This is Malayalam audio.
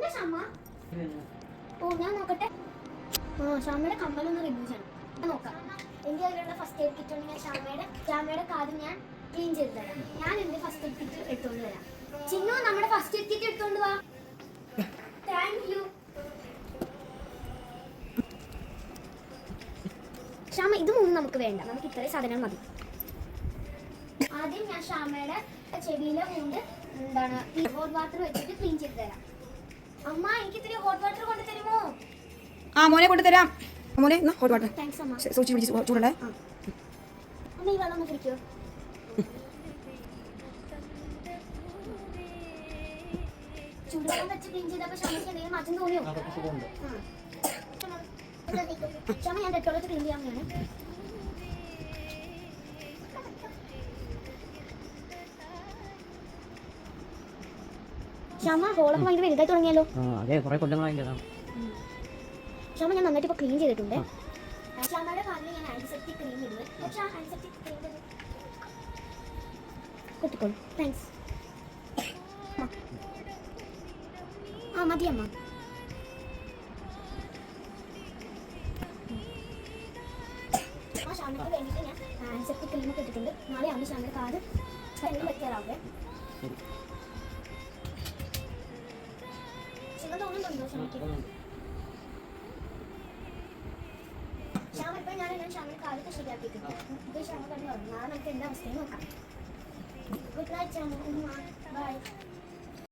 ഇല്ല ഷമ്മ. ഓ ഞാൻ നോക്കട്ടെ. ഷാമയുടെ കമ്മലൊന്ന് റിമൂവ് ചെയ്യണം. ഞാൻ നോക്കാം. എൻ്റെ കയ്യിലുള്ള ഫസ്റ്റ് എയ്ഡ് കിറ്റ് കൊണ്ട് ഞാൻ ഷാമയുടെ കാത് ഞാൻ ക്ലീൻ ചെയ്ത് തരാം. ഞാൻ എൻ്റെ ഫസ്റ്റ് എയ്ഡ് കിറ്റ് എടുത്തുകൊണ്ട് വരാം. ചിന്നു നമ്മുടെ ഫസ്റ്റ് എയ്ഡ് കിറ്റ് എടുത്തുകൊണ്ട് വാ. Thank you. ഷാമ ഇത് മൂന്നും നമുക്ക് വേണ്ട, നമുക്ക് ഇത്രയും സാധനങ്ങൾ മതി. ആദ്യം ഞാൻ ഷാമയുടെ ചെവിയിലെ കൊണ്ട് എന്താണ് ഹോട്ട് വാട്ടർ വെച്ചിട്ട് ക്ലീൻ ചെയ്ത് തരാം. അമ്മ എനിക്ക് ഇത്തിരി ഹോട്ട് വാട്ടർ കൊണ്ട് തരുമോ? ആ മോനെ കൊണ്ട് തരാം. മോനെ ഹോട്ട് വാട്ടർ. താങ്ക്സ് അമ്മ. സൂക്ഷിച്ച് പിടിച്ച് ചൂടല്ലേ. അമ്മ ഈ വെള്ളം ഒന്ന് കുടിക്കോ? ചൂടുവെള്ളം വെച്ച് ക്ലീൻ ചെയ്തപ്പോൾ ഷാമയ്ക്ക് എന്തെങ്കിലും മാറ്റം തോന്നിയോ? ഷാമ ഞാൻ ഡെറ്റോൾ വെച്ച് ക്ലീൻ ചെയ്യാമെന്നാണ്. ഷാമ ഹോളൊക്കെ ഭയങ്കര വലുതായി തുടങ്ങിയല്ലോ. ഷാമ ഞാൻ നന്നായിട്ട് ഇപ്പോൾ ക്ലീൻ ചെയ്തിട്ടുണ്ട്. ഷാമയുടെ കാലിൽ ഞാൻ ആന്റിസെപ്റ്റിക് ക്രീം ഇടുന്നത്. പക്ഷേ ആ ആന്റിസെപ്റ്റിക് ക്രീം കുട്ടിക്കോളൂ. താങ്ക്സ്. ആ മതി അമ്മ. ആ ഷാമയ്ക്ക് വേണ്ടിയിട്ട് ഞാൻ ആന്റിസെപ്റ്റിക് ക്രീമൊക്കെ ഇട്ടിട്ടുണ്ട്. നാളെ ആവുമ്പോൾ ഷാമയുടെ കാത് എല്ലാം വെക്കാറാവേ. സുഖം തോന്നുന്നുണ്ടോ ഷാമയ്ക്ക്? ഷാമ ഇപ്പോൾ ഞാൻ ഷാമയുടെ കാലൊക്കെ ശരിയാക്കിയിട്ടുണ്ട്. ഇത് ഷാമ കണ്ടു. നാളെ നമുക്ക് എന്താ അവസ്ഥയും നോക്കാം. Good night Shama. ബൈ.